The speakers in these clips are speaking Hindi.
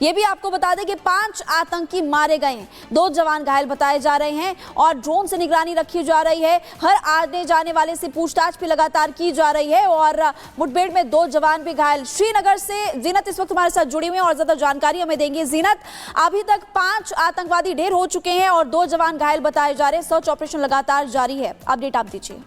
ये भी आपको बता दें कि 5 आतंकी मारे गए हैं, 2 जवान घायल बताए जा रहे हैं और ड्रोन से निगरानी रखी जा रही है। हर आने जाने वाले से पूछताछ भी लगातार की जा रही है और मुठभेड़ में 2 जवान भी घायल। श्रीनगर से जीनत इस वक्त हमारे साथ जुड़ी हुई है और ज्यादा जानकारी हमें देंगे। जीनत, अभी तक 5 आतंकवादी ढेर हो चुके हैं और 2 जवान घायल बताए जा रहे हैं, सर्च ऑपरेशन लगातार जारी है, अपडेट आप दीजिए।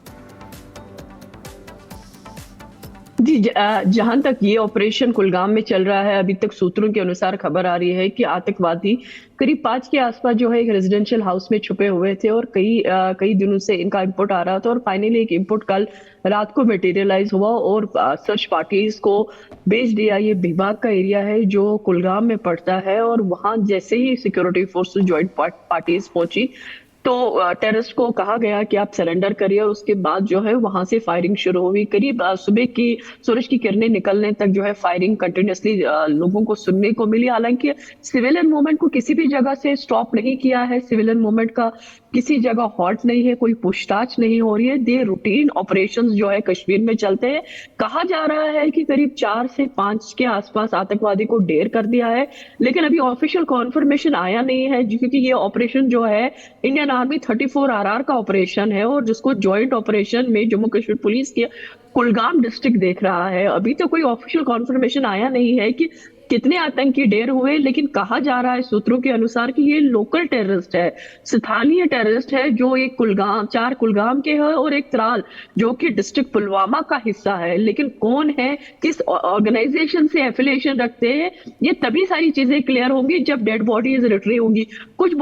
जी, जहां तक ये ऑपरेशन कुलगाम में चल रहा है, अभी तक सूत्रों के अनुसार खबर आ रही है कि आतंकवादी करीब 5 के आसपास जो है एक रेजिडेंशियल हाउस में छुपे हुए थे और कई दिनों से इनका इनपुट आ रहा था और फाइनली एक इनपुट कल रात को मटेरियलाइज हुआ और सर्च पार्टीज को भेज दिया। ये विभाग का एरिया है जो कुलगाम में पड़ता है और वहां जैसे ही सिक्योरिटी फोर्सेस ज्वाइंट पार्टीज पहुंची तो टेररिस्ट को कहा गया कि आप सरेंडर करिए और उसके बाद जो है वहां से फायरिंग शुरू हुई। करीब सुबह की सूरज की किरणें निकलने तक जो है फायरिंग कंटिन्यूसली लोगों को सुनने को मिली। हालांकि सिविलियन मूवमेंट को किसी भी जगह से स्टॉप नहीं किया है, सिविलियन मूवमेंट का किसी जगह हॉल्ट नहीं है, कोई पूछताछ नहीं हो रही है। दे रूटीन ऑपरेशंस जो है कश्मीर में चलते हैं। कहा जा रहा है कि करीब 4 से 5 के आसपास आतंकवादी को ढेर कर दिया है, लेकिन अभी ऑफिशियल कॉन्फर्मेशन आया नहीं है क्योंकि ये ऑपरेशन जो है इंडियन आर्मी 34 RR का ऑपरेशन है और जिसको ज्वाइंट ऑपरेशन में जम्मू कश्मीर पुलिस के कुलगाम डिस्ट्रिक्ट देख रहा है। अभी तो कोई ऑफिशियल कॉन्फर्मेशन आया नहीं है कि कितने आतंकी ढेर हुए, लेकिन कहा जा रहा है सूत्रों के अनुसार कि ये लोकल टेररिस्ट है, स्थानीय टेररिस्ट है जो एक कुलगाम, 4 कुलगाम के है और एक त्राल जो कि डिस्ट्रिक्ट पुलवामा का हिस्सा है। लेकिन कौन है, किस ऑर्गेनाइजेशन से एफिलिएशन रखते हैं, ये तभी सारी चीजें क्लियर होंगी जब डेड बॉडीज रिट्रीव होंगी। कुछ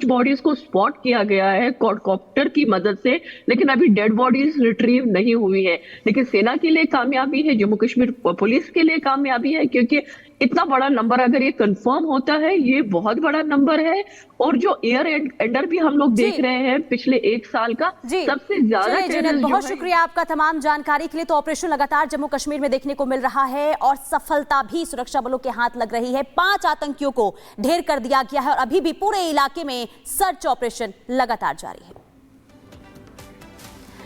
बॉडीज को स्पॉट किया गया है क्वाडकॉप्टर की मदद से, लेकिन अभी डेड बॉडीज रिट्रीव नहीं हुई है। लेकिन सेना के लिए कामयाबी है, जम्मू कश्मीर पुलिस के लिए कामयाबी है क्योंकि इतना बड़ा नंबर अगर ये कंफर्म होता है, ये बहुत बड़ा नंबर है। और जो एयर एंडर भी हम लोग देख रहे हैं पिछले 1 साल का सबसे ज्यादा। बहुत शुक्रिया आपका तमाम जानकारी के लिए। तो ऑपरेशन लगातार जम्मू कश्मीर में देखने को मिल रहा है और सफलता भी सुरक्षा बलों के हाथ लग रही है। 5 आतंकियों को ढेर कर दिया गया है और अभी भी पूरे इलाके में सर्च ऑपरेशन लगातार जारी है।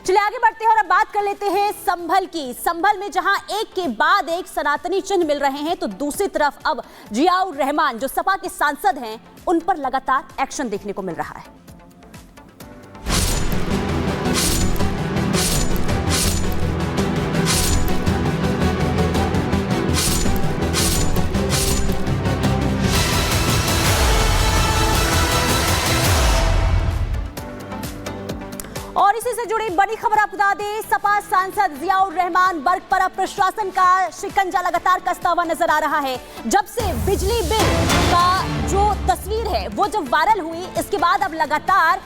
चलिए आगे बढ़ते हैं और अब बात कर लेते हैं संभल की। संभल में जहां एक के बाद एक सनातनी चिन्ह मिल रहे हैं, तो दूसरी तरफ अब जियाउर रहमान जो सपा के सांसद हैं, उन पर लगातार एक्शन देखने को मिल रहा है। और इसी से जुड़ी बड़ी खबर आपको बता दें, सपा सांसद जियाउर रहमान बर्ग पर अब प्रशासन का शिकंजा लगातार कसता हुआ नजर आ रहा है। जब से बिजली बिल का जो तस्वीर है वो जब वायरल हुई, इसके बाद अब लगातार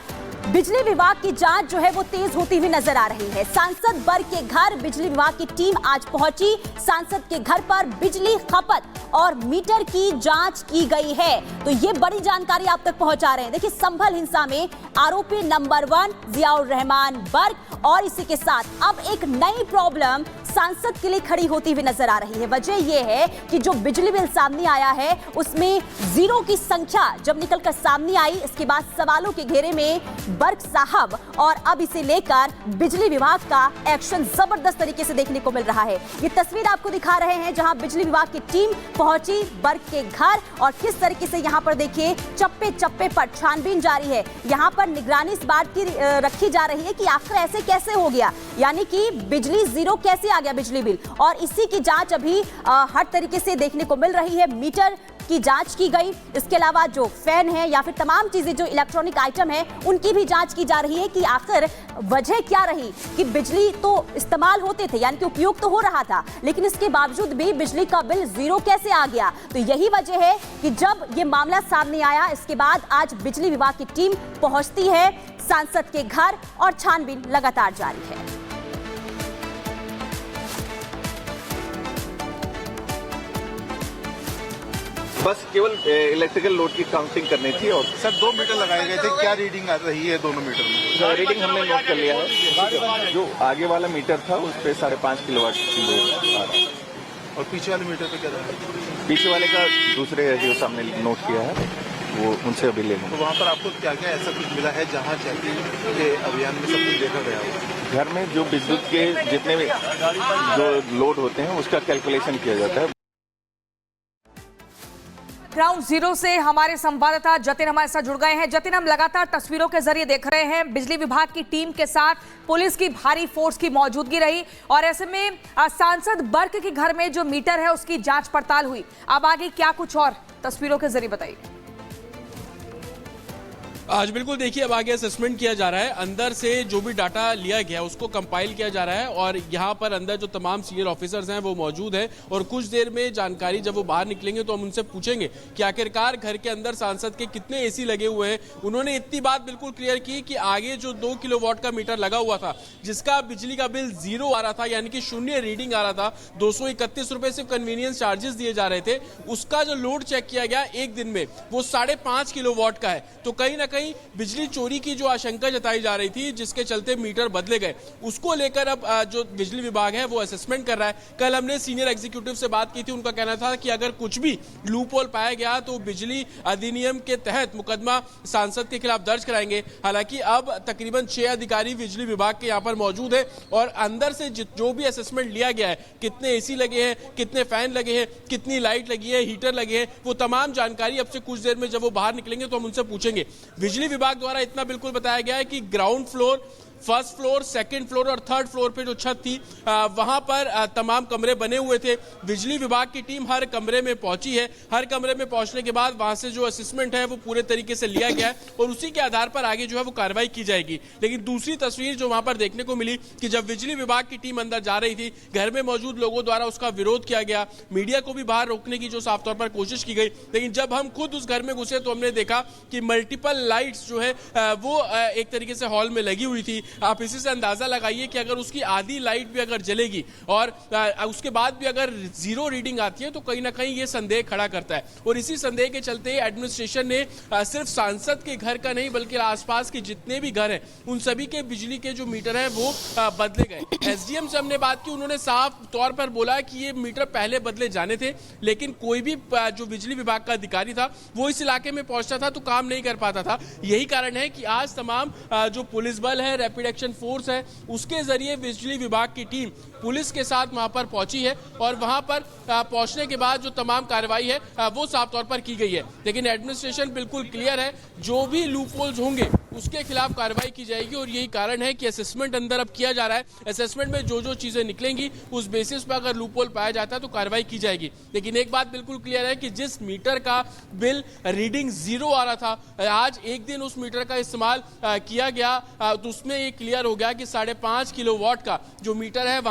बिजली विभाग की जांच जो है वो तेज होती हुई नजर आ रही है। सांसद बर्ग के घर बिजली विभाग की टीम आज पहुंची। सांसद के घर पर बिजली खपत और मीटर की जांच की गई है, तो ये बड़ी जानकारी आप तक पहुंचा रहे हैं। देखिए, संभल हिंसा में आरोपी नंबर 1 जियाउर रहमान बर्ग और इसी के साथ अब एक नई प्रॉब्लम सांसद के लिए खड़ी होती हुई नजर आ रही है। वजह यह है कि जो बिजली बिल सामने आया है उसमें 0 की संख्या जब निकलकर सामने आई, इसके बाद सवालों के घेरे में बर्ग साहब और अब इसे लेकर बिजली विभाग का एक्शन जबरदस्त तरीके से देखने को मिल रहा है। ये तस्वीर आपको दिखा रहे हैं जहां बिजली विभाग की टीम पहुंची बर्ग के घर और किस तरीके से यहां पर देखिए चप्पे चप्पे पर छानबीन जारी है। यहां पर निगरानी इस बात की रखी जा रही है कि आखिर ऐसे कैसे हो गया, यानी कि बिजली 0 कैसे आ गया बिजली बिल, और इसी की जांच अभी हर तरीके से देखने को मिल रही है। मीटर की जांच की गई, इसके अलावा जो फैन है या फिर तमाम चीजें जो इलेक्ट्रॉनिक आइटम है उनकी भी जांच की जा रही है कि आखिर वजह क्या रही कि बिजली तो इस्तेमाल होते थे, यानी कि उपयोग तो हो रहा था, लेकिन इसके बावजूद भी बिजली का बिल 0 कैसे आ गया। तो यही वजह है कि जब ये मामला सामने आया, इसके बाद आज बिजली विभाग की टीम पहुंचती है सांसद के घर और छानबीन लगातार जारी है। बस केवल इलेक्ट्रिकल लोड की काउंटिंग करनी थी। और सर 2 मीटर लगाए गए थे, क्या रीडिंग आ रही है दोनों मीटर में? रीडिंग हमने नोट कर लिया है। जो आगे वाला मीटर था उस पर 5.5 किलोवाट लोड आ रहा है। और पीछे वाले मीटर पे क्या था? पीछे वाले का दूसरे जो सामने नोट किया है वो उनसे अभी ले तो वहाँ पर आपको क्या क्या ऐसा कुछ मिला है जहाँ चेकिंग के अभियान में सब कुछ देखा गया हो? घर में जो विद्युत के जितने भी जो लोड होते हैं उसका कैलकुलेशन किया जाता है। ग्राउंड जीरो से हमारे संवाददाता जतिन हमारे साथ जुड़ गए हैं। जतिन, हम लगातार तस्वीरों के जरिए देख रहे हैं बिजली विभाग की टीम के साथ पुलिस की भारी फोर्स की मौजूदगी रही और ऐसे में सांसद बर्क के घर में जो मीटर है उसकी जांच पड़ताल हुई। अब आगे क्या कुछ और तस्वीरों के जरिए बताइए। आज बिल्कुल देखिए, अब आगे असेसमेंट किया जा रहा है। अंदर से जो भी डाटा लिया गया उसको कंपाइल किया जा रहा है और यहाँ पर अंदर जो तमाम सीनियर ऑफिसर्स हैं वो मौजूद हैं और कुछ देर में जानकारी जब वो बाहर निकलेंगे तो हम उनसे पूछेंगे कि आखिरकार घर के अंदर सांसद के कितने एसी लगे हुए हैं। उन्होंने इतनी बात बिल्कुल क्लियर की कि आगे जो 2 किलोवाट का मीटर लगा हुआ था जिसका बिजली का बिल 0 आ रहा था, यानी कि शून्य रीडिंग आ रहा था, 231 रुपए सिर्फ कन्वीनियंस चार्जेस दिए जा रहे थे, उसका जो लोड चेक किया गया एक दिन में वो 5.5 किलोवाट का है। तो कहीं ना कहीं बिजली चोरी की जो आशंका जताई जा रही थी जिसके चलते मीटर बदले गए, उसको लेकर अब जो बिजली विभाग है वो असेसमेंट कर रहा है। कल हमने सीनियर एग्जीक्यूटिव से बात की थी, उनका कहना था कि अगर कुछ भी लूप होल पाया गया तो बिजली अधिनियम के तहत मुकदमा सांसद के खिलाफ दर्ज कराएंगे। हालांकि अब तकरीबन 6 अधिकारी बिजली विभाग के यहाँ पर मौजूद है और अंदर से जो भी असेसमेंट लिया गया है, कितने एसी लगे हैं, कितने फैन लगे हैं, कितनी लाइट लगी है, हीटर लगे हैं, वो तमाम जानकारी अब से कुछ देर में जब वो बाहर निकलेंगे तो हम उनसे पूछेंगे। बिजली विभाग द्वारा इतना बिल्कुल बताया गया है कि ground floor, first floor, second floor और थर्ड फ्लोर पे जो छत थी वहां पर तमाम कमरे बने हुए थे। बिजली विभाग की टीम हर कमरे में पहुंची है। हर कमरे में पहुंचने के बाद वहां से जो असेसमेंट है वो पूरे तरीके से लिया गया है और उसी के आधार पर आगे जो है वो कार्रवाई की जाएगी। लेकिन दूसरी तस्वीर जो वहां पर देखने को मिली कि जब बिजली विभाग की टीम अंदर जा रही थी, घर में मौजूद लोगों द्वारा उसका विरोध किया गया, मीडिया को भी बाहर रोकने की जो साफ तौर पर कोशिश की गई। लेकिन जब हम खुद उस घर में घुसे तो हमने देखा कि मल्टीपल लाइट्स जो है वो एक तरीके से हॉल में लगी हुई थी। आप इसी से अंदाजा लगाइए कि अगर उसकी आधी लाइट भी अगर जलेगी और उसके बाद भी अगर 0 रीडिंग आती है तो कहीं ना कहीं ये संदेह खड़ा करता है। और इसी संदेह के चलते एडमिनिस्ट्रेशन ने सिर्फ सांसद के घर का नहीं बल्कि आसपास के जितने भी घर हैं उन सभी के बिजली के जो मीटर है वो बदले गए। एसडीएम से हमने बात की, उन्होंने साफ तौर पर बोला कि ये मीटर पहले बदले जाने थे, लेकिन कोई भी जो बिजली विभाग का अधिकारी था वो इस इलाके में पहुंचता था तो काम नहीं कर पाता था। यही कारण है कि आज तमाम जो पुलिस बल है, रैपिड एक्शन फोर्स है, उसके जरिए बिजली विभाग की टीम पुलिस के साथ वहां पर पहुंची है और वहां पर पहुंचने के बाद जो तमाम कार्रवाई है वो साफ तौर पर की गई है। लेकिन एडमिनिस्ट्रेशन बिल्कुल क्लियर है, जो भी लूप होल्स होंगे उसके खिलाफ कार्रवाई की जाएगी और यही कारण है कि असेसमेंट अंदर अब किया जा रहा है। असेसमेंट में जो जो चीजें निकलेंगी उस बेसिस पर अगर लूप होल पाया जाता है तो कार्रवाई की जाएगी। लेकिन एक बात बिल्कुल क्लियर है कि जिस मीटर का बिल रीडिंग 0 आ रहा था, आज एक दिन उस मीटर का इस्तेमाल किया गया तो उसमें ये क्लियर हो गया कि 5.5 किलोवाट का जो मीटर है